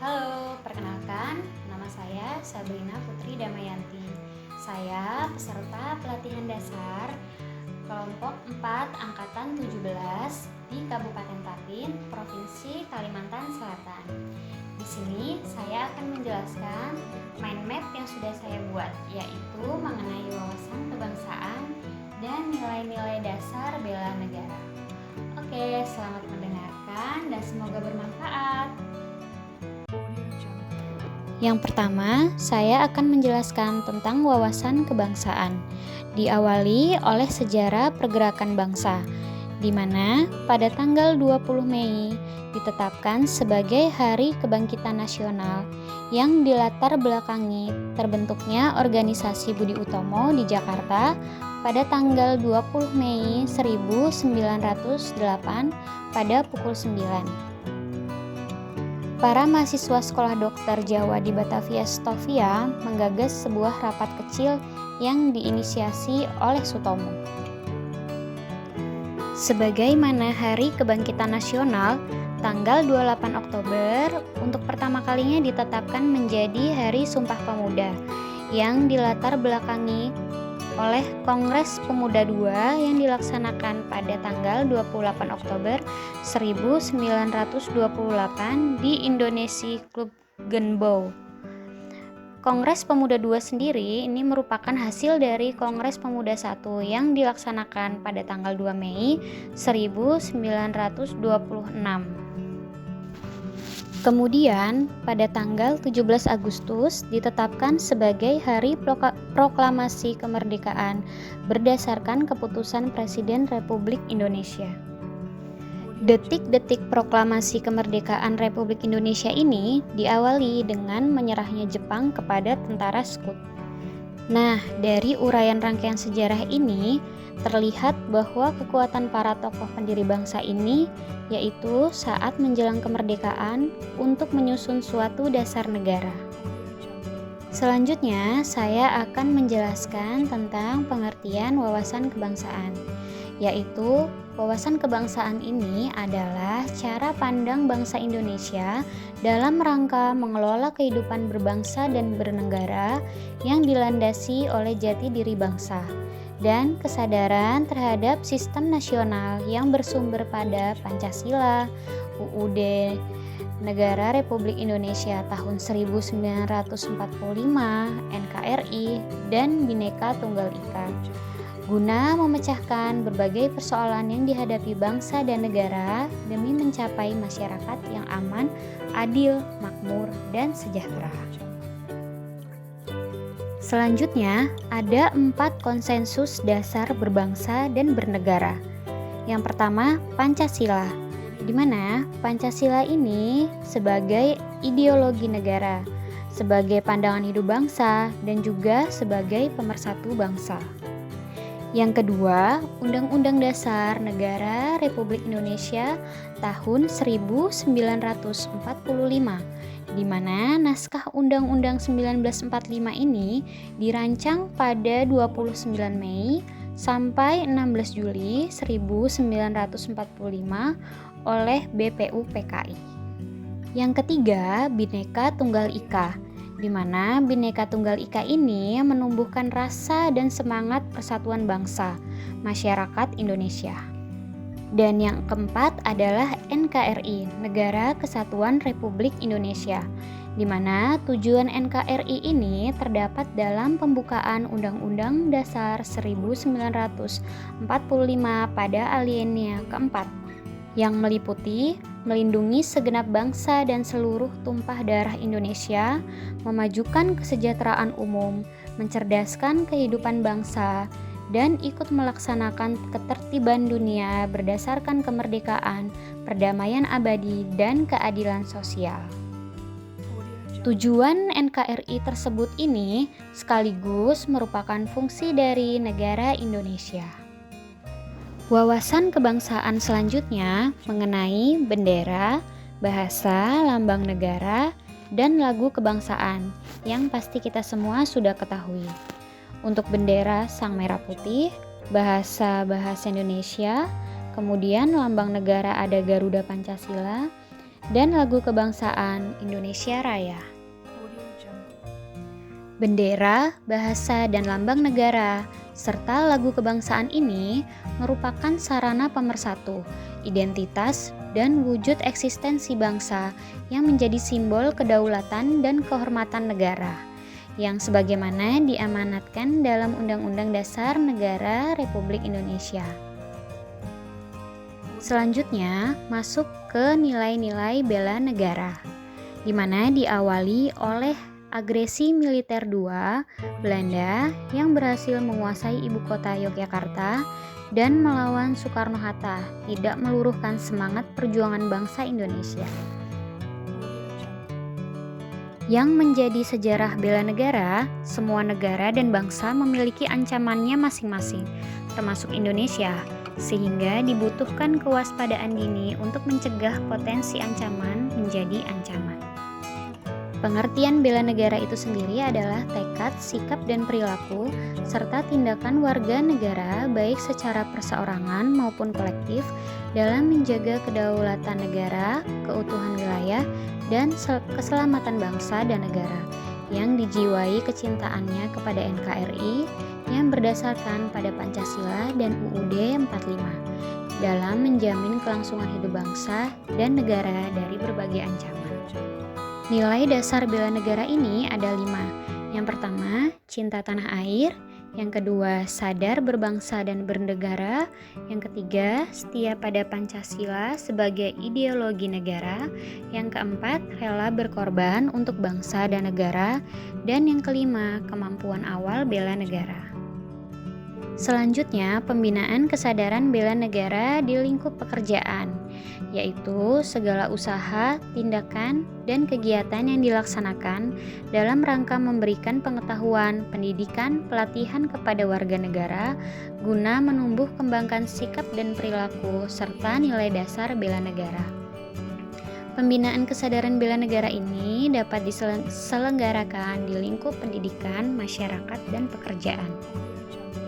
Halo, perkenalkan, nama saya Sabrina Putri Damayanti. Saya peserta pelatihan dasar kelompok 4 angkatan 17 di Kabupaten Tapin, Provinsi Kalimantan Selatan. Di sini saya akan menjelaskan mind map yang sudah saya buat, yaitu mengenai wawasan kebangsaan dan nilai-nilai dasar bela negara. Oke, selamat mendengarkan dan semoga bermanfaat. Yang pertama, saya akan menjelaskan tentang wawasan kebangsaan, diawali oleh sejarah pergerakan bangsa, di mana pada tanggal 20 Mei ditetapkan sebagai Hari Kebangkitan Nasional yang dilatar belakangi terbentuknya organisasi Budi Utomo di Jakarta pada tanggal 20 Mei 1908 pada pukul 9. Para mahasiswa sekolah dokter Jawa di Batavia Stovia menggagas sebuah rapat kecil yang diinisiasi oleh Sutomo. Sebagaimana Hari Kebangkitan Nasional, tanggal 28 Oktober untuk pertama kalinya ditetapkan menjadi Hari Sumpah Pemuda yang dilatar belakangi oleh Kongres Pemuda II yang dilaksanakan pada tanggal 28 Oktober 1928 di Indonesia Club Genbow. Kongres Pemuda II sendiri ini merupakan hasil dari Kongres Pemuda I yang dilaksanakan pada tanggal 2 Mei 1926. Kemudian, pada tanggal 17 Agustus ditetapkan sebagai Hari Proklamasi Kemerdekaan berdasarkan keputusan Presiden Republik Indonesia. Detik-detik proklamasi kemerdekaan Republik Indonesia ini diawali dengan menyerahnya Jepang kepada tentara Sekutu. Nah, dari uraian rangkaian sejarah ini terlihat bahwa kekuatan para tokoh pendiri bangsa ini yaitu saat menjelang kemerdekaan untuk menyusun suatu dasar negara. Selanjutnya, saya akan menjelaskan tentang pengertian wawasan kebangsaan, yaitu wawasan kebangsaan ini adalah cara pandang bangsa Indonesia dalam rangka mengelola kehidupan berbangsa dan bernegara yang dilandasi oleh jati diri bangsa dan kesadaran terhadap sistem nasional yang bersumber pada Pancasila, UUD Negara Republik Indonesia tahun 1945, NKRI, dan Bhinneka Tunggal Ika, guna memecahkan berbagai persoalan yang dihadapi bangsa dan negara demi mencapai masyarakat yang aman, adil, makmur, dan sejahtera. Selanjutnya, ada 4 konsensus dasar berbangsa dan bernegara. Yang pertama, Pancasila, di mana Pancasila ini sebagai ideologi negara, sebagai pandangan hidup bangsa, dan juga sebagai pemersatu bangsa. Yang kedua, Undang-Undang Dasar Negara Republik Indonesia tahun 1945, di mana naskah Undang-Undang 1945 ini dirancang pada 29 Mei sampai 16 Juli 1945 oleh BPUPKI. Yang ketiga, Bhinneka Tunggal Ika, di mana Bhinneka Tunggal Ika ini menumbuhkan rasa dan semangat persatuan bangsa, masyarakat Indonesia. Dan yang keempat adalah NKRI, Negara Kesatuan Republik Indonesia, di mana tujuan NKRI ini terdapat dalam pembukaan Undang-Undang Dasar 1945 pada alinea keempat, yang meliputi melindungi segenap bangsa dan seluruh tumpah darah Indonesia, memajukan kesejahteraan umum, mencerdaskan kehidupan bangsa, dan ikut melaksanakan ketertiban dunia berdasarkan kemerdekaan, perdamaian abadi, dan keadilan sosial. Tujuan NKRI tersebut ini sekaligus merupakan fungsi dari negara Indonesia. Wawasan kebangsaan selanjutnya mengenai bendera, bahasa, lambang negara, dan lagu kebangsaan yang pasti kita semua sudah ketahui. Untuk bendera sang merah putih, bahasa Indonesia, kemudian lambang negara ada Garuda Pancasila, dan lagu kebangsaan Indonesia Raya. Bendera, bahasa, dan lambang negara, serta lagu kebangsaan ini merupakan sarana pemersatu, identitas, dan wujud eksistensi bangsa yang menjadi simbol kedaulatan dan kehormatan negara, yang sebagaimana diamanatkan dalam Undang-Undang Dasar Negara Republik Indonesia. Selanjutnya, masuk ke nilai-nilai bela negara, di mana diawali oleh agresi militer II Belanda yang berhasil menguasai ibu kota Yogyakarta dan melawan Soekarno-Hatta, tidak meluruhkan semangat perjuangan bangsa Indonesia. Yang menjadi sejarah bela negara, semua negara dan bangsa memiliki ancamannya masing-masing, termasuk Indonesia, sehingga dibutuhkan kewaspadaan dini untuk mencegah potensi ancaman menjadi ancaman. Pengertian bela negara itu sendiri adalah tekad, sikap, dan perilaku, serta tindakan warga negara baik secara perseorangan maupun kolektif dalam menjaga kedaulatan negara, keutuhan wilayah, dan keselamatan bangsa dan negara, yang dijiwai kecintaannya kepada NKRI yang berdasarkan pada Pancasila dan UUD 45 dalam menjamin kelangsungan hidup bangsa dan negara dari berbagai ancaman. Nilai dasar bela negara ini ada 5. Yang pertama, cinta tanah air. Yang kedua, sadar berbangsa dan bernegara. Yang ketiga, setia pada Pancasila sebagai ideologi negara. Yang keempat, rela berkorban untuk bangsa dan negara. Dan yang kelima, kemampuan awal bela negara. Selanjutnya, pembinaan kesadaran bela negara di lingkup pekerjaan, yaitu segala usaha, tindakan, dan kegiatan yang dilaksanakan dalam rangka memberikan pengetahuan, pendidikan, pelatihan kepada warga negara guna menumbuh kembangkan sikap dan perilaku serta nilai dasar bela negara. Pembinaan kesadaran bela negara ini dapat diselenggarakan di lingkup pendidikan, masyarakat, dan pekerjaan.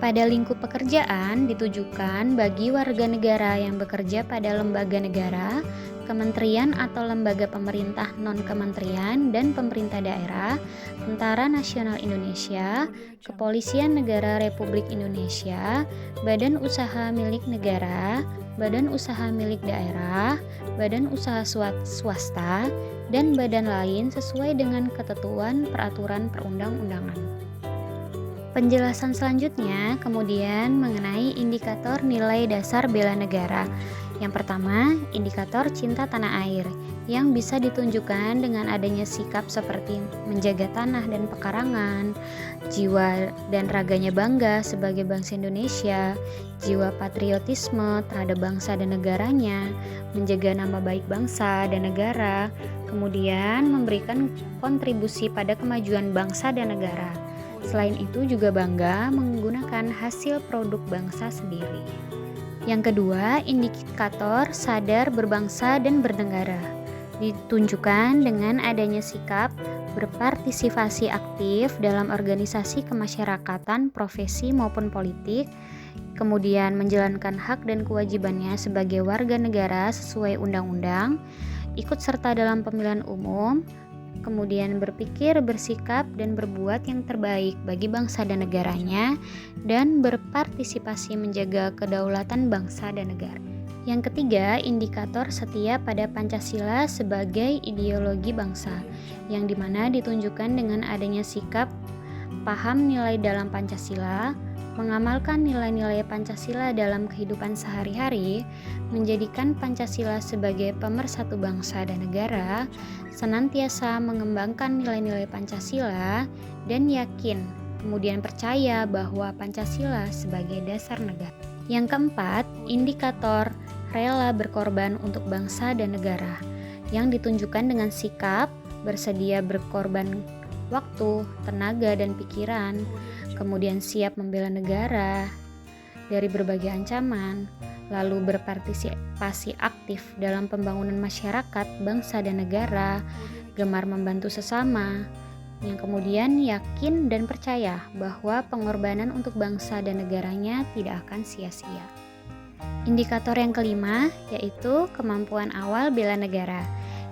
Pada lingkup pekerjaan ditujukan bagi warga negara yang bekerja pada lembaga negara, kementerian atau lembaga pemerintah non-kementerian dan pemerintah daerah, Tentara Nasional Indonesia, Kepolisian Negara Republik Indonesia, badan usaha milik negara, badan usaha milik daerah, badan usaha swasta, dan badan lain sesuai dengan ketentuan peraturan perundang-undangan. Penjelasan selanjutnya kemudian mengenai indikator nilai dasar bela negara. Yang pertama, indikator cinta tanah air yang bisa ditunjukkan dengan adanya sikap seperti menjaga tanah dan pekarangan, jiwa dan raganya bangga sebagai bangsa Indonesia, jiwa patriotisme terhadap bangsa dan negaranya, menjaga nama baik bangsa dan negara, kemudian memberikan kontribusi pada kemajuan bangsa dan negara. Selain itu juga bangga menggunakan hasil produk bangsa sendiri. Yang kedua, indikator sadar berbangsa dan bernegara. Ditunjukkan dengan adanya sikap berpartisipasi aktif dalam organisasi kemasyarakatan, profesi maupun politik, kemudian menjalankan hak dan kewajibannya sebagai warga negara sesuai undang-undang, ikut serta dalam pemilihan umum, kemudian berpikir, bersikap, dan berbuat yang terbaik bagi bangsa dan negaranya, dan berpartisipasi menjaga kedaulatan bangsa dan negara. Yang ketiga, indikator setia pada Pancasila sebagai ideologi bangsa, yang dimana ditunjukkan dengan adanya sikap paham nilai dalam Pancasila, mengamalkan nilai-nilai Pancasila dalam kehidupan sehari-hari, menjadikan Pancasila sebagai pemersatu bangsa dan negara, senantiasa mengembangkan nilai-nilai Pancasila, dan yakin, kemudian percaya bahwa Pancasila sebagai dasar negara. Yang keempat, indikator rela berkorban untuk bangsa dan negara, yang ditunjukkan dengan sikap bersedia berkorban waktu, tenaga, dan pikiran, kemudian siap membela negara dari berbagai ancaman, lalu berpartisipasi aktif dalam pembangunan masyarakat, bangsa, dan negara, gemar membantu sesama, yang kemudian yakin dan percaya bahwa pengorbanan untuk bangsa dan negaranya tidak akan sia-sia. Indikator yang kelima yaitu kemampuan awal bela negara,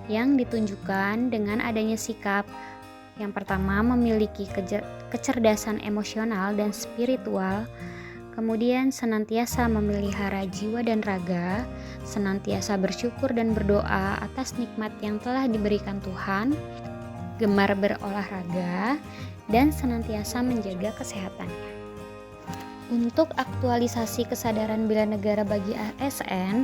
yang ditunjukkan dengan adanya sikap yang pertama memiliki kecerdasan emosional dan spiritual, kemudian senantiasa memelihara jiwa dan raga, senantiasa bersyukur dan berdoa atas nikmat yang telah diberikan Tuhan, gemar berolahraga, dan senantiasa menjaga kesehatannya. Untuk aktualisasi kesadaran bela negara bagi ASN,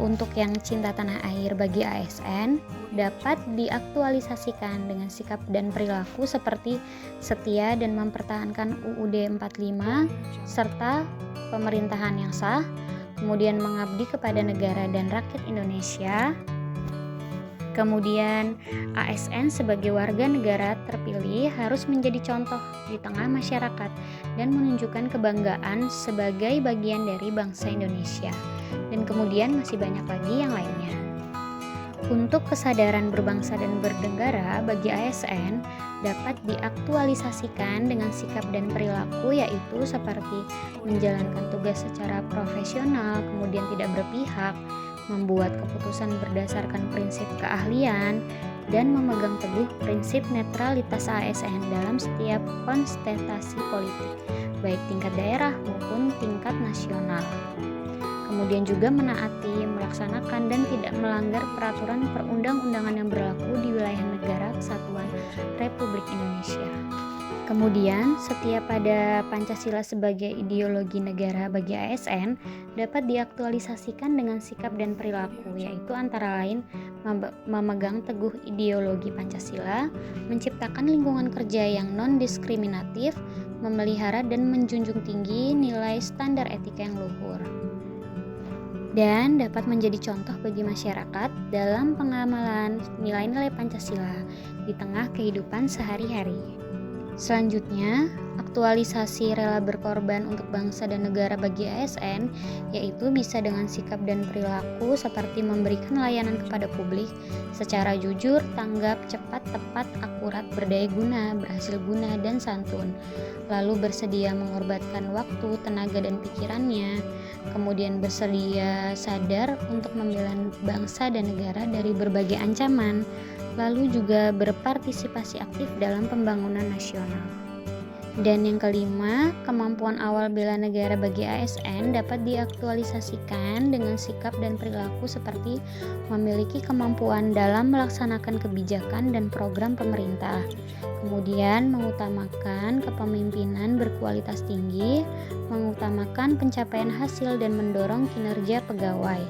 untuk yang cinta tanah air bagi ASN dapat diaktualisasikan dengan sikap dan perilaku seperti setia dan mempertahankan UUD 45 serta pemerintahan yang sah, kemudian mengabdi kepada negara dan rakyat Indonesia. Kemudian ASN sebagai warga negara terpilih harus menjadi contoh di tengah masyarakat dan menunjukkan kebanggaan sebagai bagian dari bangsa Indonesia. Dan kemudian masih banyak lagi yang lainnya. Untuk kesadaran berbangsa dan bernegara bagi ASN dapat diaktualisasikan dengan sikap dan perilaku, yaitu seperti menjalankan tugas secara profesional, kemudian tidak berpihak, membuat keputusan berdasarkan prinsip keahlian, dan memegang teguh prinsip netralitas ASN dalam setiap kontestasi politik, baik tingkat daerah maupun tingkat nasional. Kemudian juga menaati, melaksanakan, dan tidak melanggar peraturan perundang-undangan yang berlaku di wilayah negara kesatuan Republik Indonesia. Kemudian, setia pada Pancasila sebagai ideologi negara bagi ASN dapat diaktualisasikan dengan sikap dan perilaku, yaitu antara lain memegang teguh ideologi Pancasila, menciptakan lingkungan kerja yang non-diskriminatif, memelihara dan menjunjung tinggi nilai standar etika yang luhur, dan dapat menjadi contoh bagi masyarakat dalam pengamalan nilai-nilai Pancasila di tengah kehidupan sehari-hari. Selanjutnya, aktualisasi rela berkorban untuk bangsa dan negara bagi ASN, yaitu bisa dengan sikap dan perilaku seperti memberikan layanan kepada publik secara jujur, tanggap, cepat, tepat, akurat, berdaya guna, berhasil guna, dan santun. Lalu bersedia mengorbankan waktu, tenaga, dan pikirannya. Kemudian bersedia sadar untuk membela bangsa dan negara dari berbagai ancaman. Lalu juga berpartisipasi aktif dalam pembangunan nasional. Dan yang kelima, kemampuan awal bela negara bagi ASN dapat diaktualisasikan dengan sikap dan perilaku seperti memiliki kemampuan dalam melaksanakan kebijakan dan program pemerintah, kemudian mengutamakan kepemimpinan berkualitas tinggi, mengutamakan pencapaian hasil dan mendorong kinerja pegawai.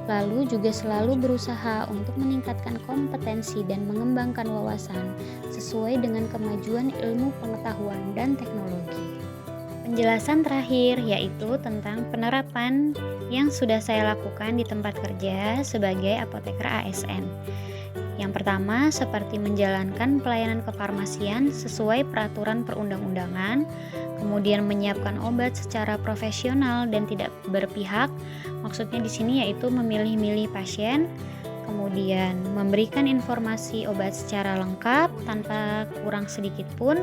Lalu juga selalu berusaha untuk meningkatkan kompetensi dan mengembangkan wawasan sesuai dengan kemajuan ilmu pengetahuan dan teknologi. Penjelasan terakhir yaitu tentang penerapan yang sudah saya lakukan di tempat kerja sebagai apoteker ASN. Yang pertama, seperti menjalankan pelayanan kefarmasian sesuai peraturan perundang-undangan, kemudian menyiapkan obat secara profesional dan tidak berpihak. Maksudnya di sini yaitu memilih-milih pasien, kemudian memberikan informasi obat secara lengkap tanpa kurang sedikit pun,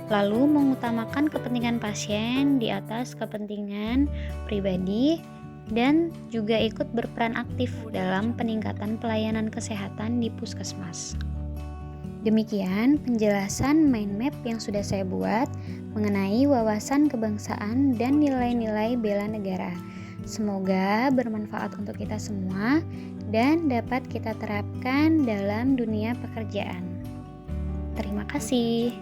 lalu mengutamakan kepentingan pasien di atas kepentingan pribadi, dan juga ikut berperan aktif dalam peningkatan pelayanan kesehatan di puskesmas. Demikian penjelasan mind map yang sudah saya buat mengenai wawasan kebangsaan dan nilai-nilai bela negara. Semoga bermanfaat untuk kita semua dan dapat kita terapkan dalam dunia pekerjaan. Terima kasih.